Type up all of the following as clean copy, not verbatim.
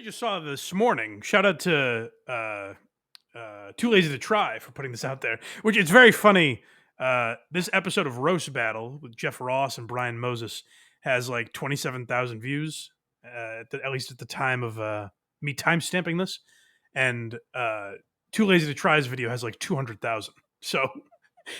I just saw this morning. Shout out to Too Lazy to Try for putting this out there. Which it's very funny. This episode of Roast Battle with Jeff Ross and Brian Moses has like 27,000 views, at least at the time of me timestamping this, and Too Lazy to Try's video has like 200,000. So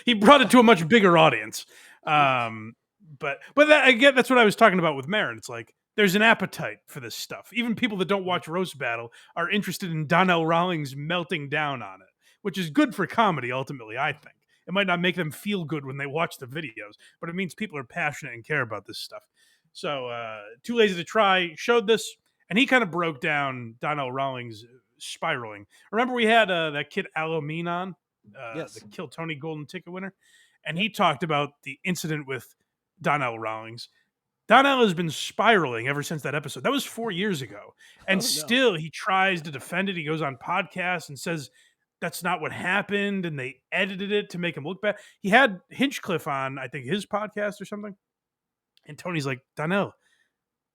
he brought it to a much bigger audience. But that, again, that's what I was talking about with Marin. It's like there's an appetite for this stuff. Even people that don't watch Roast Battle are interested in Donnell Rawlings melting down on it, which is good for comedy, ultimately, I think. It might not make them feel good when they watch the videos, but it means people are passionate and care about this stuff. So Too Lazy to Try showed this, and he kind of broke down Donnell Rawlings spiraling. Remember we had that kid Alomine on, Yes. the Kill Tony Golden Ticket winner, and he talked about the incident with Donnell Rawlings. Donell has been spiraling ever since that episode. That was 4 years ago. And still he tries to defend it. He goes on podcasts and says that's not what happened and they edited it to make him look bad. He had Hinchcliffe on, I think, his podcast or something. And Tony's like, Donnell,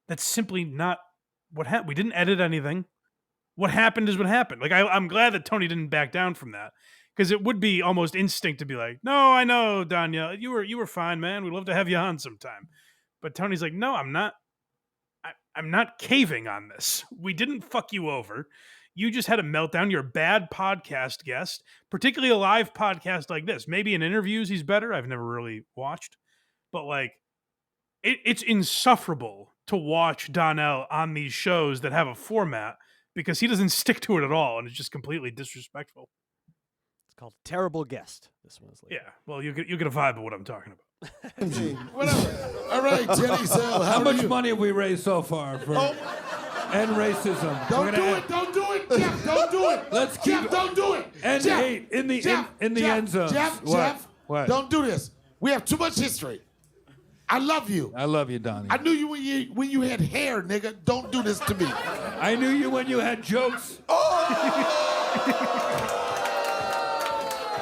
that's simply not what happened. We didn't edit anything. What happened is what happened. Like, I'm glad that Tony didn't back down from that. Because it would be almost instinct to be like, no, I know, Danielle, you were fine, man. We'd love to have you on sometime. But Tony's like, no, I'm not. I'm not caving on this. We didn't fuck you over. You just had a meltdown. You're a bad podcast guest, particularly a live podcast like this. Maybe in interviews he's better. I've never really watched. But like, it's insufferable to watch Donell on these shows that have a format because he doesn't stick to it at all. And it's just completely disrespectful. Called Terrible Guest. This one's like, yeah. Well, you get a vibe of what I'm talking about. Whatever. All right, Teddy Sell. How much money have we raised so far for end racism? Don't do it. Don't do it, Jeff. Don't do it. Let's keep Jeff, don't do it. And Jeff, hate in the Jeff, in the Jeff, end zone. Jeff, don't do this. We have too much history. I love you. I love you, Donnie. I knew you when you had hair, nigga. Don't do this to me. I knew you when you had jokes.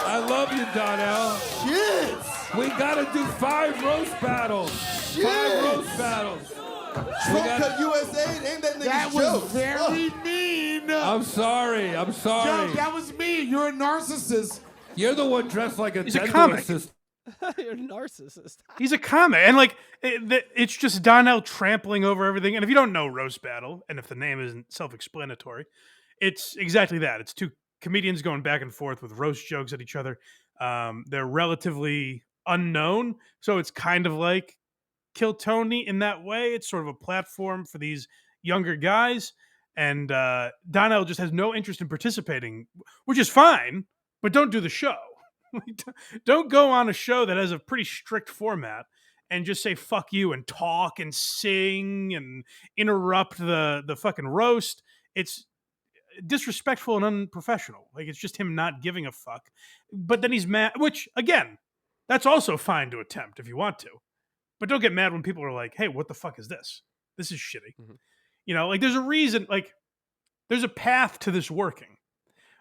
I love you, Donnell. Shit. We gotta do 5 roast battles. Shit. 5 roast battles. Trump cut USA, ain't that nigga's That was joke. very mean. I'm sorry. Yo, that was me. You're a narcissist. You're the one dressed like a He's a dental comic. assistant. You're a narcissist. He's a comic, and like it's just Donnell trampling over everything. And if you don't know Roast Battle, and if the name isn't self-explanatory, it's exactly that. It's two comedians going back and forth with roast jokes at each other. They're relatively unknown, so it's kind of like Kill Tony in that way. It's sort of a platform for these younger guys, and Donell just has no interest in participating, which is fine, but don't do the show. Don't go on a show that has a pretty strict format and just say fuck you and talk and sing and interrupt the fucking roast. It's disrespectful and unprofessional. Like, it's just him not giving a fuck. But then he's mad, which, again, that's also fine to attempt if you want to. But don't get mad when people are like, hey, what the fuck is this? This is shitty. Mm-hmm. You know, like, there's a reason, like, there's a path to this working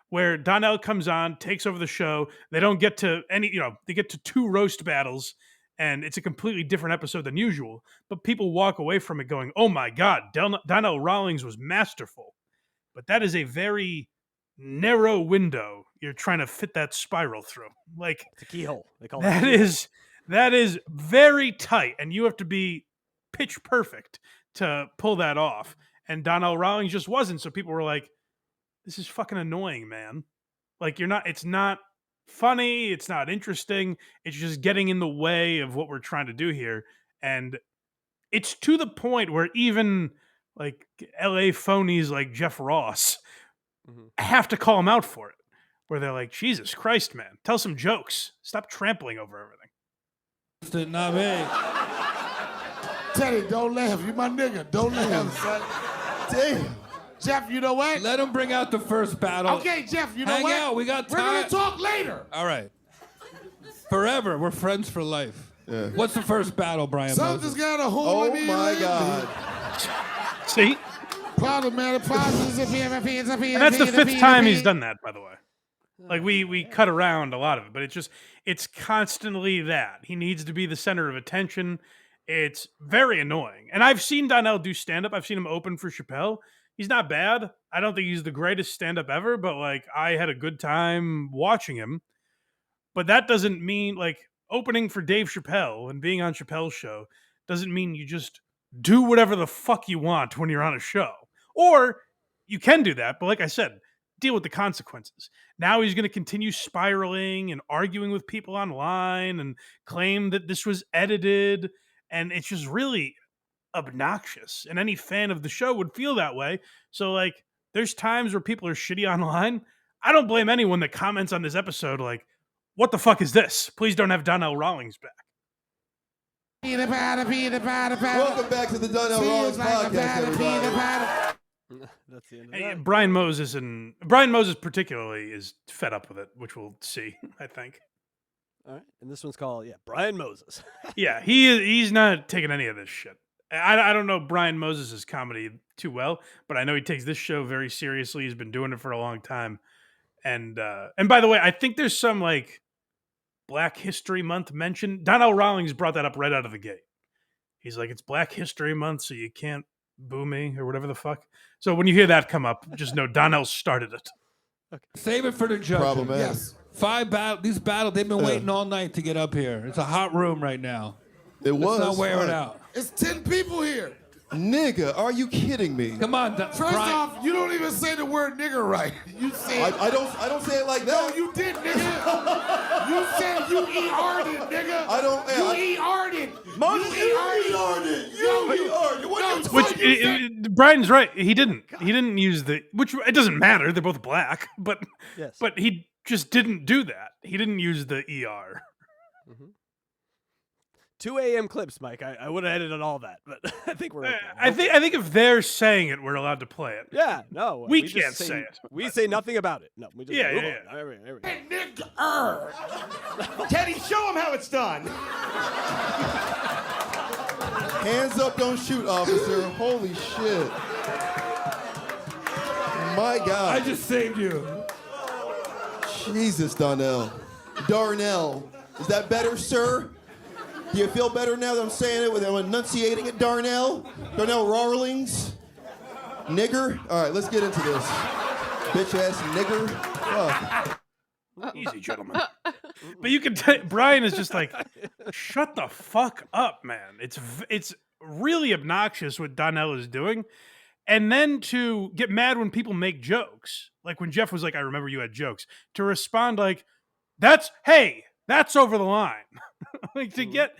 where Donell comes on, takes over the show. They don't get to they get to 2 roast battles, and it's a completely different episode than usual. But people walk away from it going, oh my God, Donnell Rawlings was masterful. But that is a very narrow window you're trying to fit that spiral through. Like, it's a keyhole. They call that it. That is very tight, and you have to be pitch perfect to pull that off. And Donnell Rawlings just wasn't. So people were like, this is fucking annoying, man. Like, it's not funny. It's not interesting. It's just getting in the way of what we're trying to do here. And it's to the point where even like LA phonies like Jeff Ross have to call him out for it. Where they're like, Jesus Christ, man, tell some jokes. Stop trampling over everything. Not me. Teddy, don't laugh. You my nigga. Don't laugh, son. Damn. Jeff, you know what? Let him bring out the first battle. Okay, Jeff, you know Hang what? out. We got We're time. going to talk later. All right. Forever. We're friends for life. Yeah. What's the first battle, Brian? Something's got a hold Oh on me. my lately. God. See? Problematic pauses. And that's the 5th time he's done that, by the way. Like, we cut around a lot of it, but it's constantly that. He needs to be the center of attention. It's very annoying. And I've seen Donell do stand-up. I've seen him open for Chappelle. he's not bad. I don't think he's the greatest stand-up ever, but like I had a good time watching him. But that doesn't mean like opening for Dave Chappelle and being on Chappelle's show doesn't mean you just do whatever the fuck you want when you're on a show. Or you can do that, but like I said, deal with the consequences. Now he's going to continue spiraling and arguing with people online and claim that this was edited. And it's just really obnoxious. And any fan of the show would feel that way. So, like, there's times where people are shitty online. I don't blame anyone that comments on this episode, like, what the fuck is this? Please don't have Donnell Rawlings back. Welcome back to the Donnell Rawlings podcast, everybody. That's the end of that. Brian Moses particularly is fed up with it, which we'll see, I think. All right, and this one's called Brian Moses. Yeah, he's not taking any of this shit. I don't know Brian Moses' comedy too well, but I know he takes this show very seriously. He's been doing it for a long time. And by the way, I think there's some like Black History Month mention. Donnell Rawlings brought that up right out of the gate. He's like, it's Black History Month, so you can't boo me or whatever the fuck. So when you hear that come up, just know Donnell started it. Okay. Save it for the judges. Problem is. Yes. These battles, they've been waiting all night to get up here. It's a hot room right now. It was. Let's not wear it out. It's 10 people here. Nigga, are you kidding me? Come on, First off, you don't even say the word nigga right. You say I don't say it like that. No, you did, nigga. You said you ER'd it, nigga. I don't. You ER'd it. You ER'd it. You ER'd it. What you Brian's right. He didn't use the, which it doesn't matter. They're both black, but Yes. but he just didn't do that. He didn't use the ER. Mm-hmm. 2 a.m. clips, Mike. I would have edited all that, but I think we're okay. I think if they're saying it, we're allowed to play it. Yeah, no. We just can't say it. We say nothing about it. No, we just move yeah. on. There we go. Nigga. Teddy, show him how it's done. Hands up, don't shoot, officer. Holy shit. My God. I just saved you. Jesus, Donell. Darnell. Is that better, sir? Do you feel better now that I'm saying it, I'm enunciating it, Darnell? Donnell Rawlings? Nigger? All right, let's get into this. Bitch-ass nigger. Fuck. Easy, gentlemen. But you can tell Brian is just like, shut the fuck up, man. It's really obnoxious what Donell is doing. And then to get mad when people make jokes, like when Jeff was like, I remember you had jokes, to respond like, that's over the line. Like to get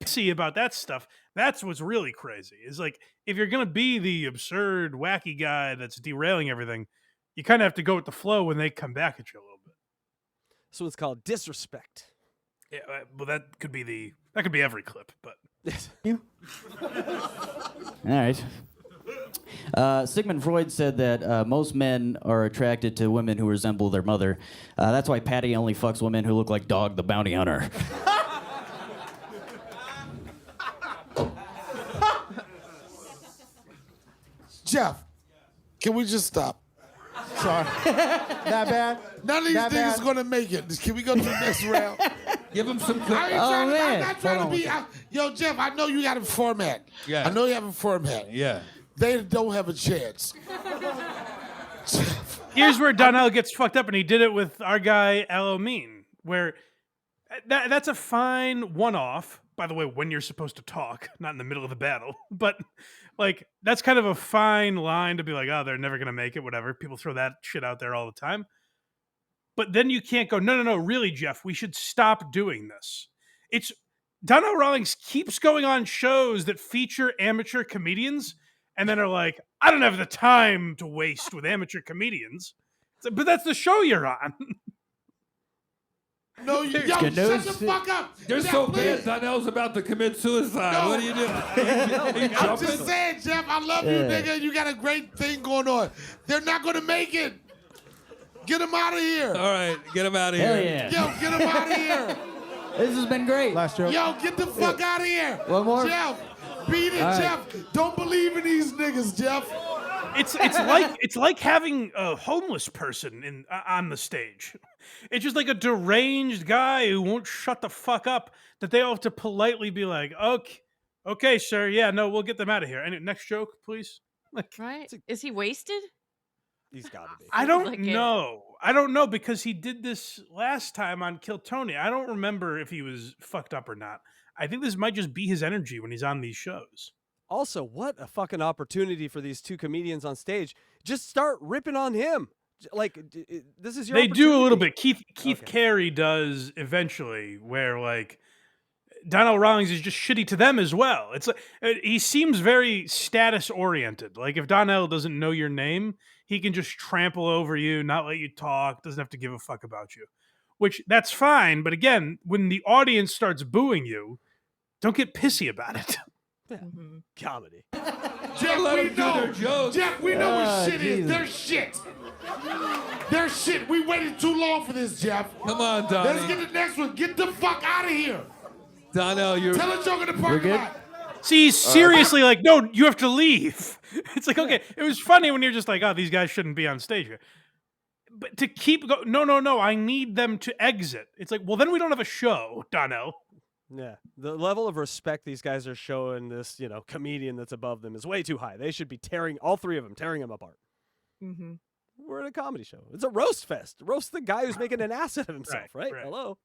pissy about that stuff, that's what's really crazy. Is like, if you're going to be the absurd, wacky guy that's derailing everything, you kind of have to go with the flow when they come back at you a little bit. This one's called Disrespect. Yeah, well, that could be every clip, but All right. Sigmund Freud said that most men are attracted to women who resemble their mother. That's why Patty only fucks women who look like Dog the Bounty Hunter. Jeff, can we just stop? Sorry. That bad? None of these That niggas bad? gonna make it. Can we go to the next round? Give him some. I'm man. not trying to be. Yo, Jeff, I know you got a format. Yeah. I know you have a format. Yeah. They don't have a chance. here's where Donell gets fucked up, and he did it with our guy Mean, where that's a fine one-off. By the way, when you're supposed to talk, not in the middle of the battle, but like that's kind of a fine line to be like, oh, they're never gonna make it, whatever. People throw that shit out there all the time. But then you can't go, no, really, Jeff, we should stop doing this. It's Donnell Rawlings keeps going on shows that feature amateur comedians, and then are like, I don't have the time to waste with amateur comedians. But that's the show you're on. No, yo, shut the fuck up. They're Jeff, so please. bad. Donnell's about to commit suicide. No. What are you doing? I'm just saying, Jeff, I love you, nigga. You got a great thing going on. They're not gonna make it. Get them out of here. All right, get him out of Hell here. yeah. Yo, get them out of here. This has been great. Last joke. Yo, get the fuck out of here. One more? Jeff, beat it, right. Jeff. Don't believe in these niggas, Jeff. It's like having a homeless person on the stage. It's just like a deranged guy who won't shut the fuck up that they all have to politely be like, okay, sir, yeah, no, we'll get them out of here. And next joke, please. Right? Is he wasted? He's got to be. I don't Like it. know. I don't know because he did this last time on Kill Tony. I don't remember if he was fucked up or not. I think this might just be his energy when he's on these shows. Also, what a fucking opportunity for these two comedians on stage. Just start ripping on him. Like, this is your They do a little opportunity. bit. Keith Carey does eventually, where like Donnell Rawlings is just shitty to them as well. It's like he seems very status oriented. Like if Donell doesn't know your name, he can just trample over you, not let you talk, doesn't have to give a fuck about you. Which that's fine, but again, when the audience starts booing you, don't get pissy about it. Comedy. Jeff, Let we them do their know. jokes. Jeff, we know what shit is. They're shit. They're shit. We waited too long for this, Jeff. Come on, Let's Donnie. get the next one. Get the fuck out of here. Donnell, you're. Tell a joke in the parking lot. See, he's seriously like, no, you have to leave. It's like, okay, it was funny when you're just like, oh, these guys shouldn't be on stage here. But to keep going, no, I need them to exit. It's like, well, then we don't have a show, Donnell. Yeah. The level of respect these guys are showing this, comedian that's above them is way too high. They should be all three of them, tearing him apart. Mm-hmm. We're at a comedy show. It's a roast fest. Roast the guy who's making an ass out of himself, right? Right. Hello?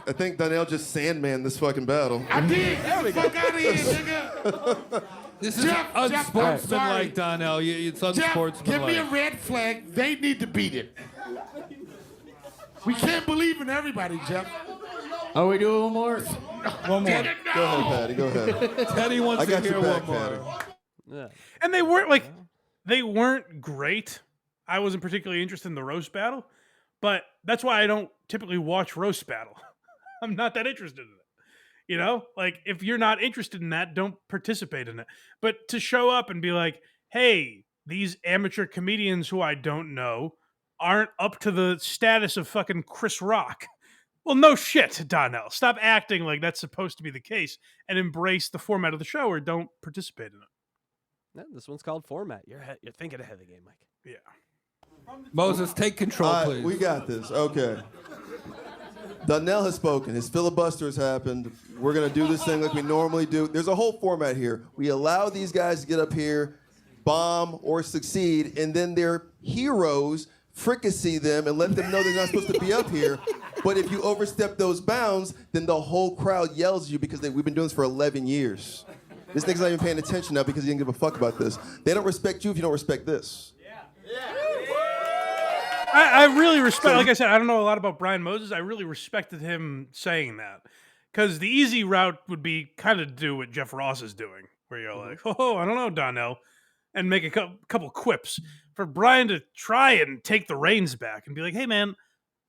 I think Donnell just Sandman this fucking battle. I did. Get the fuck out of here, nigga. This is Jeff, I'm unsportsmanlike, sorry. Donnell. It's Jeff, unsportsmanlike. give me a red flag. They need to beat it. We can't believe in everybody, Jeff. Are we doing one more? One more. Go ahead, Patty. Go ahead. Teddy wants I got to hear your back, one Patty. more. Yeah. And they weren't great. I wasn't particularly interested in the roast battle, but that's why I don't typically watch roast battle. I'm not that interested in it. Like if you're not interested in that, don't participate in it. But to show up and be like, hey, these amateur comedians who I don't know aren't up to the status of fucking Chris Rock. Well, no shit, Donnell. Stop acting like that's supposed to be the case and embrace the format of the show or don't participate in it. Yeah, this one's called format. You're thinking ahead of the game, Mike. Yeah. Moses, take control, All right, please. we got this. Okay. Donnell has spoken. His filibuster has happened. We're going to do this thing like we normally do. There's a whole format here. We allow these guys to get up here, bomb or succeed, and then their heroes fricassee them and let them know they're not supposed to be up here. But if you overstep those bounds, then the whole crowd yells at you because we've been doing this for 11 years. This nigga's not even paying attention now because he didn't give a fuck about this. They don't respect you if you don't respect this. I really respect, like I said, I don't know a lot about Brian Moses. I really respected him saying that. Because the easy route would be kind of do what Jeff Ross is doing, where you're like, oh, I don't know, Donnell, and make a couple quips. For Brian to try and take the reins back and be like, hey, man,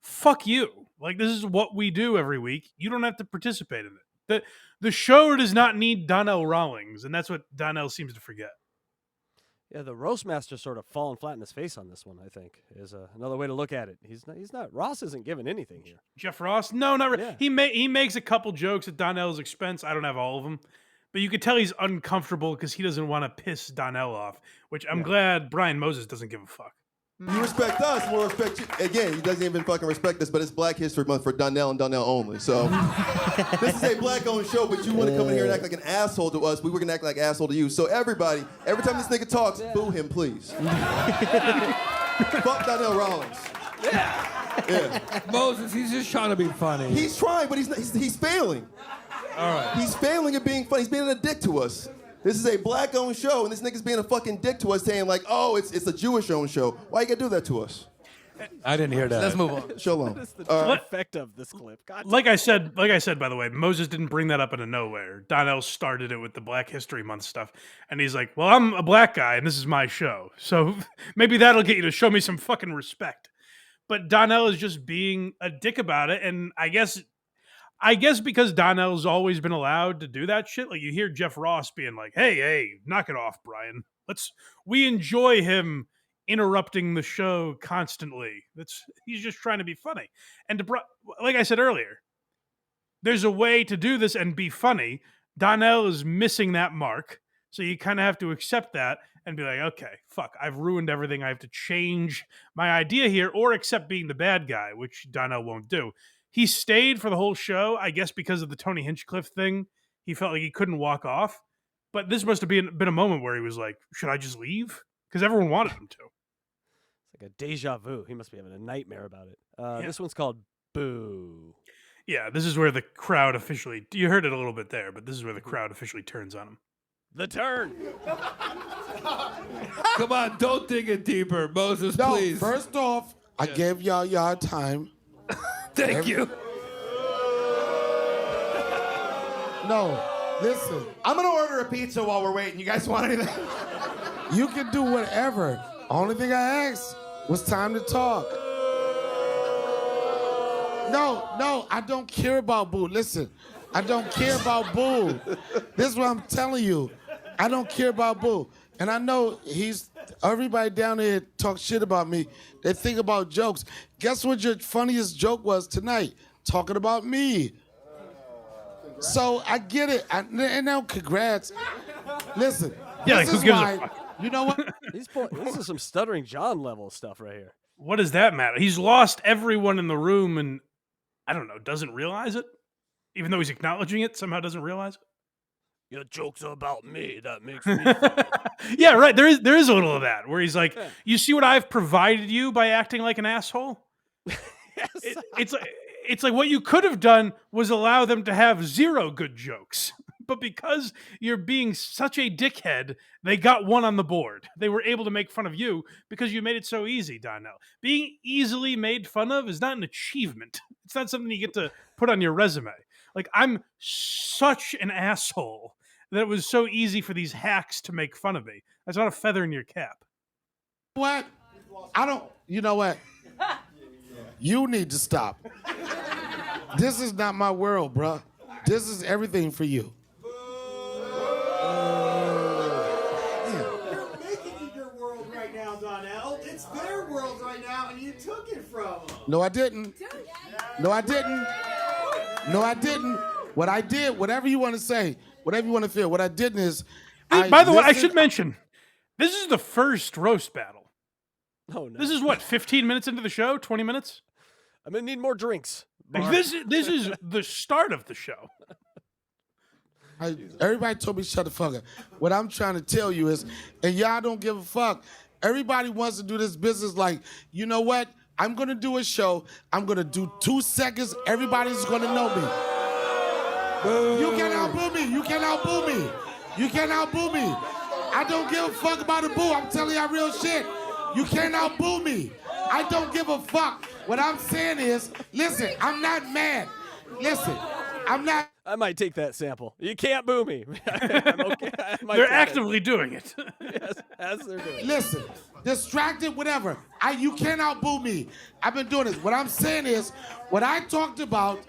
fuck you. Like, this is what we do every week. You don't have to participate in it. The show does not need Donnell Rawlings, and that's what Donnell seems to forget. Yeah, the roast master sort of falling flat in his face on this one, I think, is another way to look at it. He's not. Ross isn't giving anything here. Jeff Ross? No, not really. Yeah. He makes a couple jokes at Donnell's expense. I don't have all of them. But you could tell he's uncomfortable because he doesn't want to piss Donnell off, which I'm glad Brian Moses doesn't give a fuck. You respect us, we'll respect you. Again, he doesn't even fucking respect us, but it's Black History Month for Donnell and Donnell only. So this is a black-owned show, but you want to come in here and act like an asshole to us. We were going to act like an asshole to you. So everybody, every time this nigga talks, boo him, please. Fuck Donnell Rawlings. Yeah. Moses, he's just trying to be funny. He's trying, but he's failing. All right. He's failing at being funny. He's being a dick to us. This is a black-owned show, and this nigga's being a fucking dick to us, saying like, "Oh, it's a Jewish-owned show." Why you gotta do that to us? I didn't hear that. Let's move on. Shalom. That's the true effect of this clip. God Like I said, by the way, Moses didn't bring that up out of nowhere. Donnell started it with the Black History Month stuff, and he's like, "Well, I'm a black guy, and this is my show, so maybe that'll get you to show me some fucking respect." But Donnell is just being a dick about it, and I guess because Donnell's always been allowed to do that shit, like you hear Jeff Ross being like, "Hey, knock it off, Brian. We enjoy him interrupting the show constantly. He's just trying to be funny." And like I said earlier, there's a way to do this and be funny. Donnell is missing that mark, so you kind of have to accept that and be like, "Okay, fuck, I've ruined everything. I have to change my idea here, or accept being the bad guy," which Donnell won't do. He stayed for the whole show, I guess, because of the Tony Hinchcliffe thing. He felt like he couldn't walk off. But this must have been a moment where he was like, should I just leave? because everyone wanted him to. It's like a deja vu. He must be having a nightmare about it. This one's called Boo. Yeah, this is where the crowd officially, you heard it a little bit there, but this is where the crowd officially turns on him. The turn. Come on, don't dig it deeper. Moses, No, please. first off, I gave y'all time. Thank you. No, listen. I'm gonna order a pizza while we're waiting. You guys want anything? You can do whatever. Only thing I asked was time to talk. No, I don't care about Boo. Listen, I don't care about Boo. This is what I'm telling you. I don't care about Boo. And I know everybody down there talk shit about me. They think about jokes. Guess what your funniest joke was tonight? Talking about me. So I get it. And now congrats. Listen, Yeah, this like, who is gives a why, fuck? you know what? This is some Stuttering John level stuff right here. What does that matter? He's lost everyone in the room and, I don't know, doesn't realize it? Even though he's acknowledging it, somehow doesn't realize it? Your jokes are about me. That makes me funny. Yeah, right. There is a little of that where he's like, you see what I've provided you by acting like an asshole? Yes. It's like what you could have done was allow them to have 0 good jokes. But because you're being such a dickhead, they got one on the board. They were able to make fun of you because you made it so easy, Donnell. Being easily made fun of is not an achievement. It's not something you get to put on your resume. Like, I'm such an asshole that it was so easy for these hacks to make fun of me. That's not a feather in your cap. What? You know what? You need to stop. This is not my world, bruh. This is everything for you. You're making it your world right now, Donell. It's their world right now, and you took it from them. No, I didn't. No, I didn't. No, I didn't. What I did, whatever you want to say, whatever you want to feel, what I did is. By the way, I should mention, this is the first roast battle. Oh, no. This is what, 15 minutes into the show? 20 minutes? I'm going to need more drinks. Like, this is the start of the show. Everybody told me shut the fuck up. What I'm trying to tell you is, and y'all don't give a fuck, everybody wants to do this business like, you know what? I'm going to do a show. I'm going to do 2 seconds. Everybody's going to know me. You can't outboo me. You can't outboo me. You can't outboo me. I don't give a fuck about a boo. I'm telling y'all real shit. You can't outboo me. I don't give a fuck. What I'm saying is, listen, I'm not mad. Listen, I'm not. I might take that sample. You can't boo me. I'm okay. They're actively doing it. Yes, as they're doing it. Listen, distracted, whatever. You can't outboo me. I've been doing this. What I'm saying is, what I talked about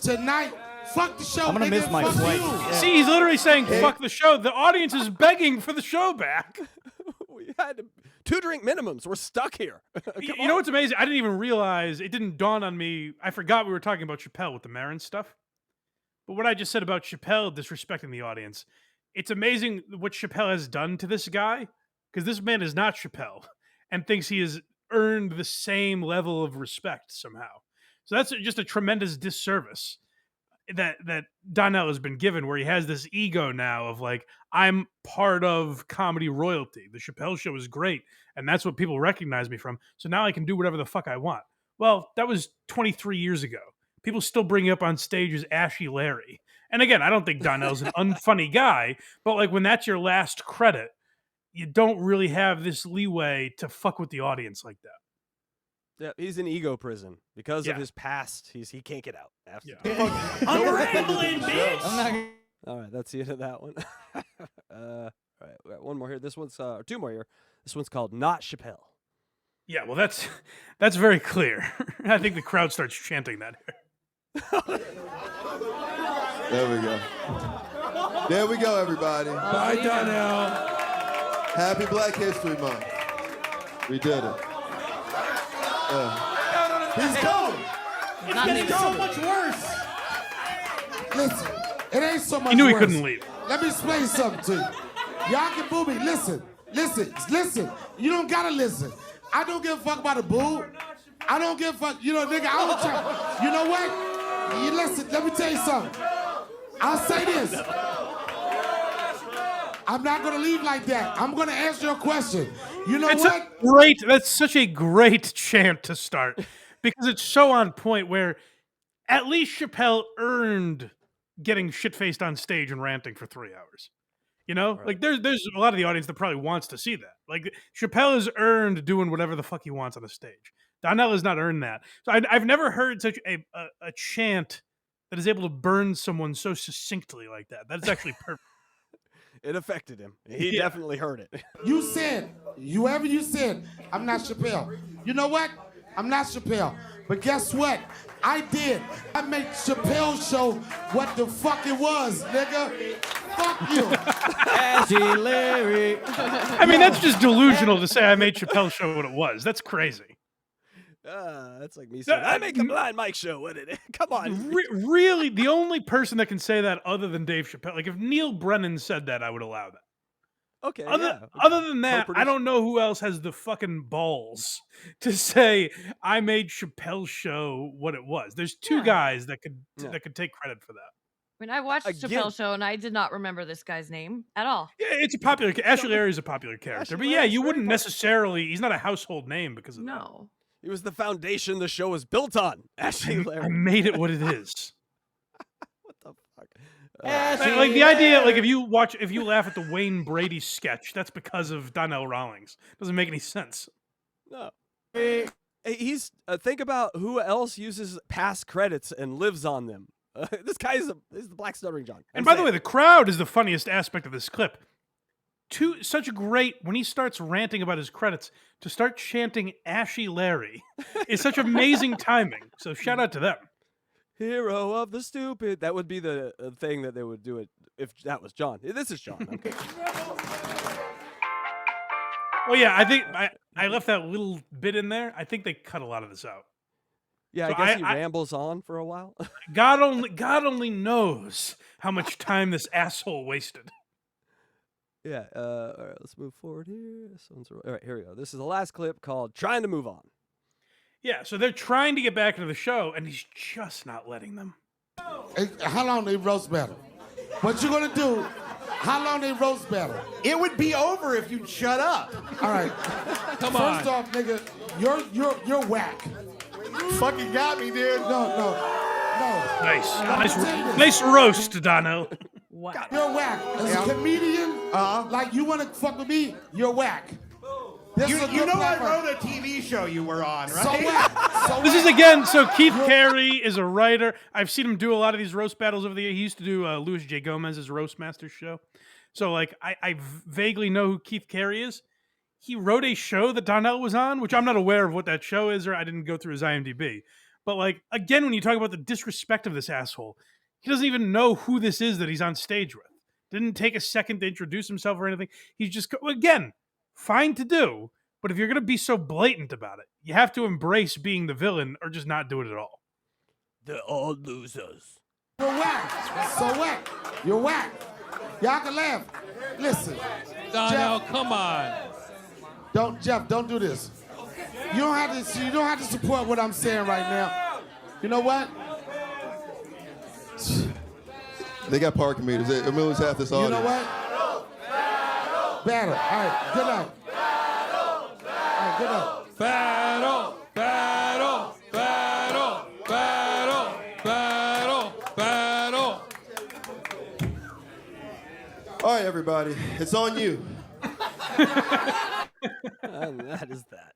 tonight, fuck the show. I'm gonna nigga, miss my fuck flight. you. Yeah. See, he's literally saying, fuck the show. The audience is begging for the show back. We had 2 drink minimums. We're stuck here. You know what's amazing? I didn't even realize, it didn't dawn on me. I forgot we were talking about Chappelle with the Marin stuff. But what I just said about Chappelle disrespecting the audience, it's amazing what Chappelle has done to this guy, because this man is not Chappelle and thinks he has earned the same level of respect somehow. So that's just a tremendous disservice that Donell has been given, where he has this ego now of like, I'm part of comedy royalty. The Chappelle show is great, and that's what people recognize me from. So now I can do whatever the fuck I want. Well, that was 23 years ago. People still bring you up on stage as Ashy Larry. And again, I don't think Donnell's an unfunny guy, but like when that's your last credit, you don't really have this leeway to fuck with the audience like that. Yeah, he's in ego prison because Yeah. of his past. He can't get out. After I'm rambling, bitch. All right, that's the end of that one. All right, we got one more here. This one's 2 more here. This one's called Not Chappelle. Yeah, well, that's very clear. I think the crowd starts chanting that here. There we go. There we go, everybody. Bye, Donnell. Happy Black History Month. We did it. He's coming. It's getting so much worse. Listen, it ain't so much He knew he worse. couldn't leave. Let me explain something to you. Y'all can boo me. Listen. You don't gotta listen. I don't give a fuck about a boo. I don't give a fuck. You know, nigga, I was trying. You know what? You listen, let me tell you something. I'll say this. I'm not gonna leave like that. I'm gonna answer your question. You know It's what? great. That's such a great chant to start because it's so on point. Where at least Chappelle earned getting shit faced on stage and ranting for 3 hours. You know, Right. like there's a lot of the audience that probably wants to see that. Like Chappelle has earned doing whatever the fuck he wants on the stage. Donnell has not earned that. So I've never heard such a chant that is able to burn someone so succinctly like that. That's actually perfect. It affected him. He Yeah. definitely heard it. You said, whoever you said, I'm not Chappelle. You know what? I'm not Chappelle. But guess what? I did. I made Chappelle's show what the fuck it was, nigga. Fuck you. Ashy Larry. I mean, that's just delusional to say I made Chappelle's show what it was. That's crazy. That's like me saying, I make a blind Mike show. What did it? Come on. Really, the only person that can say that other than Dave Chappelle, like if Neil Brennan said that, I would allow that. Okay. Other than that, I don't know who else has the fucking balls to say I made Chappelle's show what it was. There's two guys that could take credit for that. I mean, I watched Chappelle's show and I did not remember this guy's name at all. Yeah, it's a popular. Ashley Larry is a popular character, but yeah, you wouldn't necessarily. He's not a household name because of that. No. He was the foundation the show was built on. Ashley I Larry. made it what it is. What the fuck? Like the idea, like if you laugh at the Wayne Brady sketch, that's because of Donnell Rawlings. Doesn't make any sense. No. He's think about who else uses past credits and lives on them. This guy is the Black Stuttering John. And by the way, the crowd is the funniest aspect of this clip. Such a great, when he starts ranting about his credits, to start chanting Ashy Larry is such amazing timing. So shout out to them. Hero of the stupid. That would be the thing that they would do it if that was John. This is John. Okay. Well, yeah, I think I left that little bit in there. I think they cut a lot of this out. Yeah, So I guess he rambles on for a while. God only knows how much time this asshole wasted. Yeah. All right, let's move forward here. All right, here we go. This is the last clip called "Trying to Move On." Yeah, so they're trying to get back into the show, and he's just not letting them. Hey, how long they roast battle? What you gonna do? How long they roast battle? It would be over if you'd shut up. All right. Come on. First off, nigga, you're whack. Fucking got me, dude. No. Nice roast, Donell. Wow. You're whack. As a comedian, like you wanna fuck with me, you're whack. You know I wrote a TV show you were on, right? So what? This is again. So Keith Carey is a writer. I've seen him do a lot of these roast battles over the year. He used to do Louis J. Gomez's Roast Masters show. So like I vaguely know who Keith Carey is. He wrote a show that Donell was on, which I'm not aware of what that show is, or I didn't go through his IMDb. But like again, when you talk about the disrespect of this asshole, he doesn't even know who this is that he's on stage with. Didn't take a second to introduce himself or anything. He's just again. Fine to do, but if you're going to be so blatant about it, you have to embrace being the villain or just not do it at all. They're all losers. You're whack. So what? You're whack. Y'all can laugh. Listen. Donnell, Jeff, come on. Don't do this. You don't have to support what I'm saying right now. You know what? They got parking meters. It moves half this audience. You know what? Battle. All right, good night. All right, good night. Battle, battle, battle, battle, battle, battle. All right, everybody, it's on you. And that is that.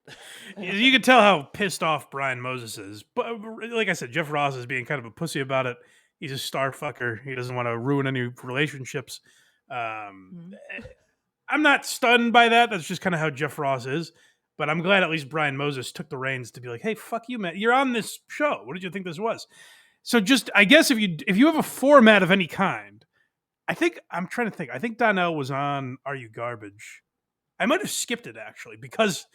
You can tell how pissed off Brian Moses is. But like I said, Jeff Ross is being kind of a pussy about it. He's a star fucker. He doesn't want to ruin any relationships. I'm not stunned by that. That's just kind of how Jeff Ross is. But I'm glad at least Brian Moses took the reins to be like, hey, fuck you, man. You're on this show. What did you think this was? So just, I guess if you have a format of any kind, I'm trying to think. I think Donell was on Are You Garbage? I might have skipped it actually because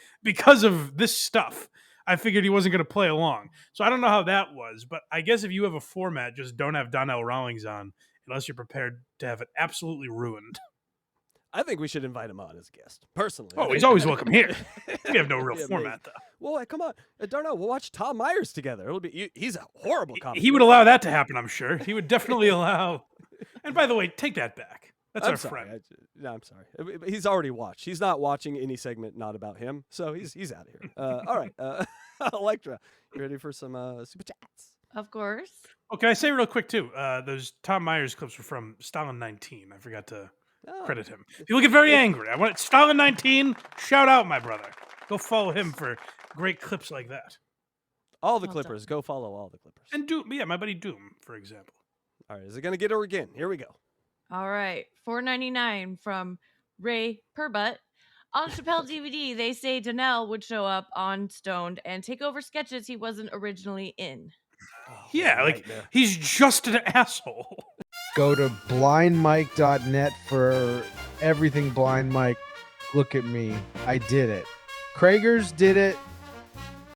of this stuff. I figured he wasn't going to play along. So I don't know how that was, but I guess if you have a format, just don't have Donnell Rawlings on unless you're prepared to have it absolutely ruined. I think we should invite him on as a guest, personally. Oh, he's always welcome here. We have no real format, though. Well, come on. Darnell, we'll watch Tom Myers together. He's a horrible comic. He would allow that to happen, I'm sure. He would definitely allow... And by the way, take that back. That's I'm our sorry. friend. I'm sorry. He's already watched. He's not watching any segment not about him, so he's out of here. All right, Electra, you ready for some super chats? Of course. Oh, can I say real quick too? Those Tom Myers clips were from Stalin 19. I forgot to credit him. People get very angry. I want Stalin 19. Shout out, my brother. Go follow him for great clips like that. All the Clippers. Go follow all the Clippers. And Doom, yeah, my buddy Doom, for example. All right, is it gonna get her again? Here we go. All right, $4.99 from Ray Perbutt. On Chappelle DVD, they say Donell would show up on Stoned and take over sketches he wasn't originally in. Yeah, like he's just an asshole. Go to blindmike.net for everything Blind Mike. Look at me. I did it. Kragers did it.